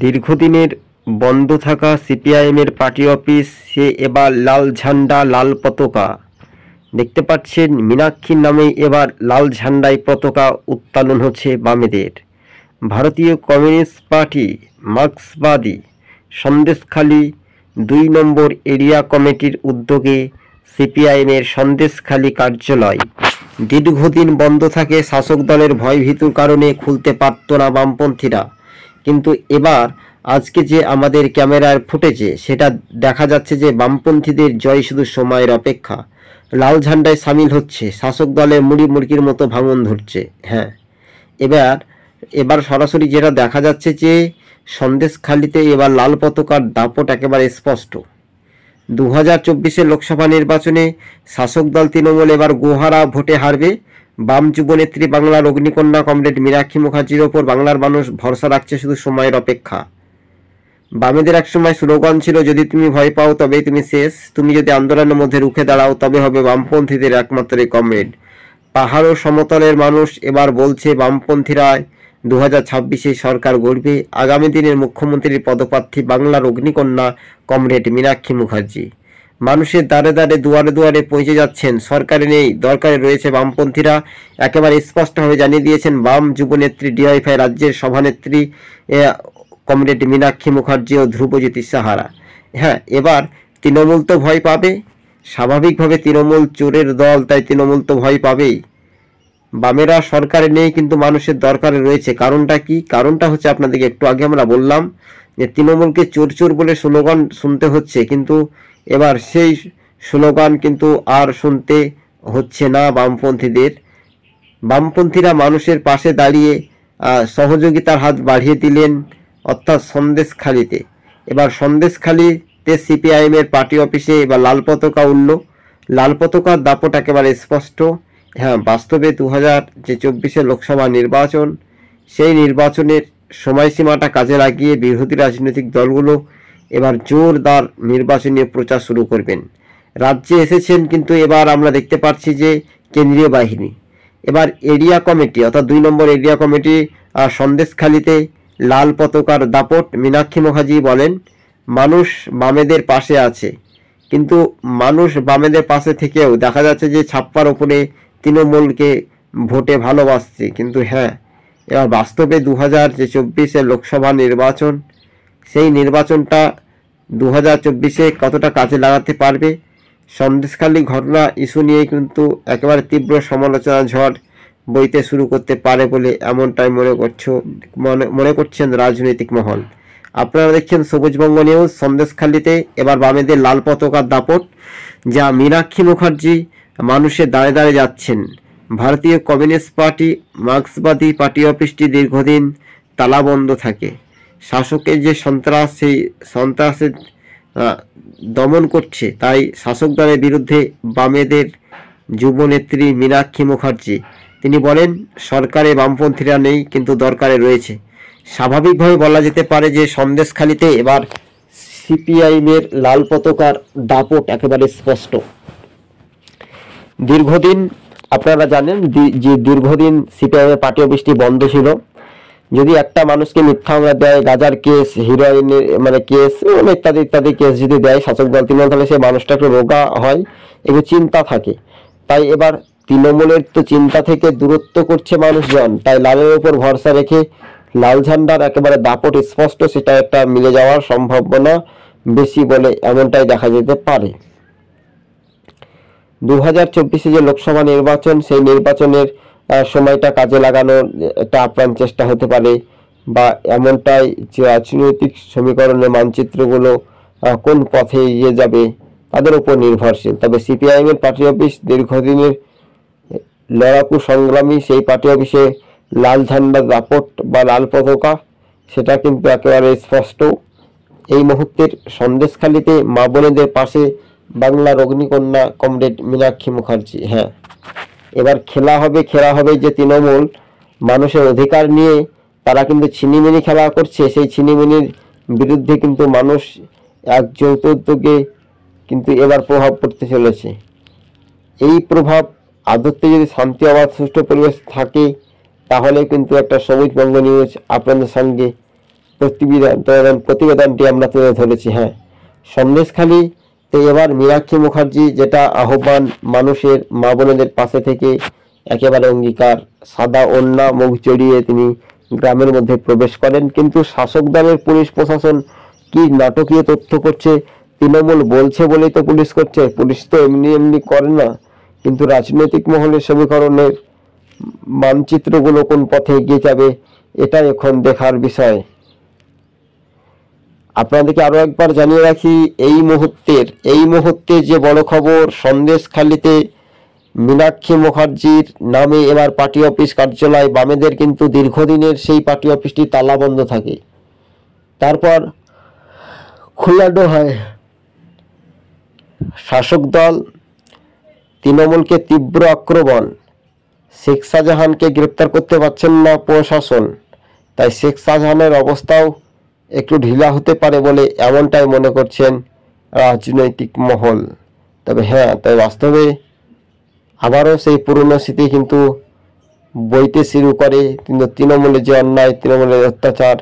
দীর্ঘদিনের বন্ধ থাকা সিপিআইএমের পার্টি অফিসে এবার লাল ঝান্ডা লাল পতাকা দেখতে পাচ্ছেন। মীনাক্ষীর নামে এবার লাল ঝান্ডায় পতাকা উত্তোলন হচ্ছে বামেদের। ভারতীয় কমিউনিস্ট পার্টি মার্ক্সবাদী সন্দেশখালী ২ নম্বর এরিয়া কমিটির উদ্যোগে সিপিআইএমের সন্দেশখালী কার্যালয় দীর্ঘদিন বন্ধ থাকে। শাসক দলের ভয়ভীতির কারণে খুলতে পারত না বামপন্থীরা, কিন্তু এবার আজকে যে আমাদের ক্যামেরার ফুটেজে সেটা দেখা যাচ্ছে যে বামপন্থীদের জয় শুধু সময়ের অপেক্ষা। লাল ঝান্ডায় সামিল হচ্ছে, শাসক দলের মুড়ি মুড়কির মতো ভাঙন ধরছে। হ্যাঁ, এবার সরাসরি যেটা দেখা যাচ্ছে যে সন্দেশখালীতে এবার লাল পতাকার দাপট একেবারে স্পষ্ট। 2024 লোকসভা নির্বাচনে শাসক দল তৃণমূল এবার গোহারা ভোটে হারবে। বাম যুবনেত্রী বাংলার অগ্নিকন্যা কমরেড মীনাক্ষী মুখার্জির ওপর বাংলার মানুষ ভরসা রাখছে শুধু সময়ের অপেক্ষা। বামেদের একসময় স্লোগান ছিল, যদি তুমি ভয় পাও তবেই তুমি শেষ, তুমি যদি আন্দোলনের মধ্যে রুখে দাঁড়াও তবে হবে বামপন্থীদের একমাত্র কমরেড। পাহাড় ও সমতলের মানুষ এবার বলছে বামপন্থীরা 2026 সরকার গড়বে। আগামী দিনের মুখ্যমন্ত্রীর পদপ্রার্থী বাংলার অগ্নিকন্যা কমরেড মীনাক্ষী মুখার্জি। মানুষের দ্বারে দ্বারে দুয়ারে দুয়ারে পৌঁছে যাচ্ছেন। সরকারে নেই, দরকারে রয়েছে বামপন্থীরা একেবারে স্পষ্টভাবে জানিয়ে দিয়েছেন বাম যুবনেত্রী ডিওয়াইফাই রাজ্যের সভানেত্রী কমরেড মীনাক্ষী মুখার্জি ও ধ্রুবজ্যোতি সাহারা। হ্যাঁ, এবার তৃণমূল তো ভয় পাবে, স্বাভাবিকভাবে তৃণমূল চোরের দল, তাই তৃণমূল তো ভয় পাবেই। বামেরা সরকারে নেই কিন্তু মানুষের দরকারে রয়েছে। কারণটা কি? কারণটা হচ্ছে আপনাদেরকে একটু আগে আমরা বললাম যে তৃণমূলকে চোর চোর বলে স্লোগান শুনতে হচ্ছে, কিন্তু এবার সেই স্লোগান কিন্তু আর শুনতে হচ্ছে না বামপন্থীদের। বামপন্থীরা মানুষের পাশে দাঁড়িয়ে সহযোগিতার হাত বাড়িয়ে দিলেন, অর্থাৎ সন্দেশখালীতে। এবার সন্দেশখালীতে সিপিআইএমের পার্টি অফিসে এবার লাল পতাকা উঠল। লাল পতাকার দাপট একেবারে স্পষ্ট। হ্যাঁ, বাস্তবে 2024 লোকসভা নির্বাচন, সেই নির্বাচনের সময়সীমাটা কাজে লাগিয়ে বিরোধী রাজনৈতিক দলগুলো এবার জোরদার নির্বাচনী প্রচার শুরু করবেন। রাজ্যে এসেছেন, কিন্তু এবার আমরা দেখতে পাচ্ছি যে কেন্দ্রীয় বাহিনী এবার এরিয়া কমিটি অর্থাৎ 2 নম্বর এরিয়া কমিটি আর সন্দেশখালীতে লাল পতাকার দাপট। মীনাক্ষী মুখার্জি বলেন, মানুষ বামেদের পাশে আছে, কিন্তু মানুষ বামেদের পাশে থেকেও দেখা যাচ্ছে যে ছাপ্পার ওপরে তৃণমূলকে ভোটে ভালোবাসছে। কিন্তু হ্যাঁ, এবার বাস্তবে 2024 লোকসভা নির্বাচন, সেই নির্বাচনটা 2024 কতটা কাজে লাগাতে পারবে, সন্দেশখালী ঘটনা ইস্যু নিয়ে কিন্তু একেবারে তীব্র সমালোচনা ঝড় বইতে শুরু করতে পারে বলে এমনটাই মনে করছেন রাজনৈতিক মহল। আপনারা দেখছেন সবুজবঙ্গ নিউজ। সন্দেশখালীতে এবার বামেদের লাল পতাকার দাপট, যা মীনাক্ষী মুখার্জি মানুষের দাঁড়ে দাঁড়ে যাচ্ছেন। ভারতীয় কমিউনিস্ট পার্টি মার্ক্সবাদী পার্টি অফিসটি দীর্ঘদিন তালাবন্ধ থাকে। শাসকের যে সন্ত্রাস, সেই সন্ত্রাসের দমন করছে, তাই শাসক দলের বিরুদ্ধে বামেদের যুবনেত্রী মীনাক্ষী মুখার্জি তিনি বলেন, সরকারে বামপন্থীরা নেই কিন্তু দরকারে রয়েছে। স্বাভাবিকভাবে বলা যেতে পারে যে সন্দেশখালীতে এবার সিপিআইএমের লাল পতাকার দাপট একেবারে স্পষ্ট। দীর্ঘদিন আপনারা জানেন যে দীর্ঘদিন সিপিআইএমের পার্টি অফিসটি বন্ধ ছিল। যদি একটা মানুষকে মিথ্যা মামলা দেয়, গাজার কেস, হিরোইনের কেস, ইত্যাদি ইত্যাদি কেস যদি দেয় শাসক দল তৃণমূল, তাহলে সেই মানুষটা একটু রোগা হয়, একটু চিন্তা থাকে। তাই এবার তৃণমূলের তো চিন্তা থেকে দূরত্ব করছে মানুষজন, তাই লালের উপর ভরসা রেখে লাল ঝান্ডার একেবারে দাপট স্পষ্ট, সেটা একটা মিলে যাওয়ার সম্ভাবনা বেশি বলে এমনটাই দেখা যেতে পারে। 2024 যে লোকসভা নির্বাচন, সেই নির্বাচনের সময়টা কাজে লাগানোর একটা আপ্রাণ চেষ্টা হতে পারে, বা এমনটাই যে রাজনৈতিক সমীকরণের মানচিত্রগুলো কোন পথে এগিয়ে যাবে তাদের উপর নির্ভরশীল। তবে সিপিআইএমের পার্টি অফিস দীর্ঘদিনের লড়াকু সংগ্রামী, সেই পার্টি অফিসে লাল ঝান্ডার দাপট বা লাল পতাকা সেটা কিন্তু একেবারে স্পষ্ট। এই মুহূর্তের সন্দেশখালীতে মা বোনেদের পাশে বাংলার অগ্নিকন্যা কমরেড মীনাক্ষী মুখার্জি। হ্যাঁ, এবার খেলা হবে যে তৃণমূল মানুষের অধিকার নিয়ে তারা কিন্তু ছিনিমিনি খেলা করছে, সেই ছিনিমিনির বিরুদ্ধে কিন্তু মানুষ এক যৌথ উদ্যোগে কিন্তু এবার প্রভাব পড়তে চলেছে। এই প্রভাব আদতে যদি শান্তি অবাধ সুষ্ঠু পরিবেশ থাকে, তাহলে কিন্তু একটা সবুজবঙ্গ নিউজ আপনাদের সঙ্গে প্রতিবেদনটি আমরা তুলে ধরেছি। হ্যাঁ, সন্দেশখালীতে এবার মীনাক্ষী মুখার্জি যেটা আহ্বান, মানুষের মা বোনেদের পাশে থেকে একেবারে অঙ্গীকার, সাদা ওড়না মুখ জড়িয়ে তিনি গ্রামের মধ্যে প্রবেশ করেন। কিন্তু শাসক দলের পুলিশ প্রশাসন কি নাটকীয় তথ্য করছে, তৃণমূল বলছে বলেই তো পুলিশ করছে, পুলিশ তো এমনি এমনি করে না। কিন্তু রাজনৈতিক মহলের সমীকরণের মানচিত্রগুলো কোন পথে এগিয়ে যাবে, এটা এখন দেখার বিষয়। আপনাদেরকে আরো একবার জানিয়ে রাখি, এই মুহূর্তে যে বড় খবর, সন্দেশখালীতে মীনাক্ষী মুখার্জির নামে এবার পার্টি অফিস কার্যালয়, বামেদের কিন্তু দীর্ঘদিনের সেই পার্টি অফিসটি তালাবন্ধ থাকে, তারপর খোলানো হয়। শাসক দল তৃণমূলকে তীব্র আক্রমণ, শেখ শাহজাহানকে গ্রেপ্তার করতে পারছেন না প্রশাসন, তাই শেখ শাহজাহানের অবস্থাও একটু ঢিলা হতে পারে বলে এমনটাই মনে করছেন রাজনৈতিক মহল। তবে হ্যাঁ, তাই বাস্তবে আবারও সেই পুরনো স্মৃতি কিন্তু বইতে শুরু করে। কিন্তু তৃণমূলের যে অন্যায়, তৃণমূলের অত্যাচার,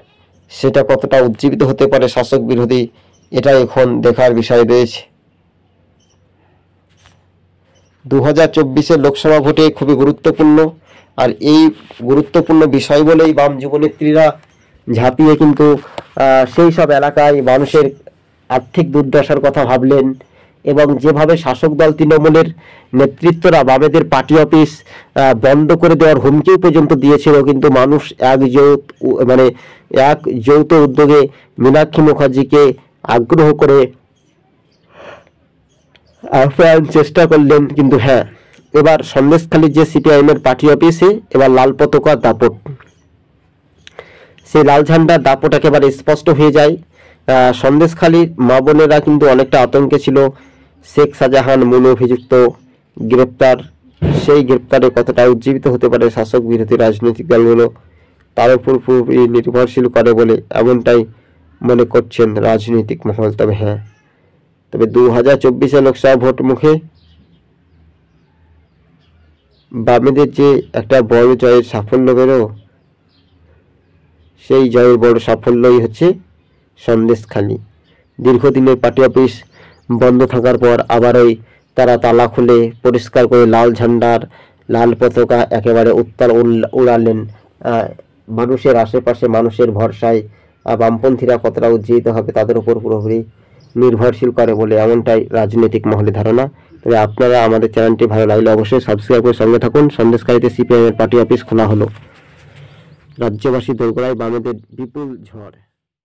সেটা কতটা উজ্জীবিত হতে পারে শাসক বিরোধী, এটা এখন দেখার বিষয় রয়েছে। 2024 লোকসভা ভোটে খুবই গুরুত্বপূর্ণ, আর এই গুরুত্বপূর্ণ বিষয় বলেই বাম যুবনেত্রীরা ঝাঁপিয়ে কিন্তু সেই সব এলাকায় মানুষের আর্থিক দুর্দশার কথা ভাবলেন, এবং যেভাবে শাসক দল তৃণমূলের নেতৃত্বরা বামেদের পার্টি অফিস বন্ধ করে দেওয়ার হুমকি পর্যন্ত দিয়েছিল, কিন্তু মানুষ এক যৌথ উদ্যোগে মীনাক্ষী মুখার্জিকে আগ্রহ করে আপ্যায়ন চেষ্টা করলেন। কিন্তু হ্যাঁ, এবার সন্দেশখালীর যে সিপিআইএম এর পার্টি অফিসে এবার লাল পতাকা দাপট, সেই লাল ঝান্ডার দাপট একেবারে স্পষ্ট হয়ে যায়। সন্দেশখালীর মা বোনেরা কিন্তু অনেকটা আতঙ্কে ছিল। শেখ শাহজাহান মূল অভিযুক্ত গ্রেপ্তার, সেই গ্রেপ্তারে কতটা উজ্জীবিত হতে পারে শাসক বিরোধী রাজনৈতিক দলগুলো, তার উপর পুরোপুরি নির্ভরশীল করে বলে এমনটাই মনে করছেন রাজনৈতিক মহল। তবে হ্যাঁ, 2024 লোকসভা ভোট মুখে বামেদের যে একটা বড় জয়ের সাফল্য বেরো, সেই জয়ের বড় সাফল্যই হচ্ছে সন্দেশখালী। দীর্ঘদিনের পার্টি অফিস বন্ধ থাকার পর আবারই তারা তালা খুলে পরিষ্কার করে লাল ঝান্ডার লাল পতাকা একেবারে উত্তাল উড়ালেন। মানুষের আশেপাশে, মানুষের ভরসায় বামপন্থীরা কতটা উজ্জীবিত হবে তাদের উপর পুরোপুরি নির্ভরশীল করে বলে এমনটাই রাজনৈতিক মহলে ধারণা। তবে আপনারা আমাদের চ্যানেলটি ভালো লাগলে অবশ্যই সাবস্ক্রাইব করে সঙ্গে থাকুন। সন্দেশখালীতে সিপিআইএম এর পার্টি অফিস খোলা হলো, রাজ্যবাসী দোরগোড়ায় বামেদের বিপুল ঝড়।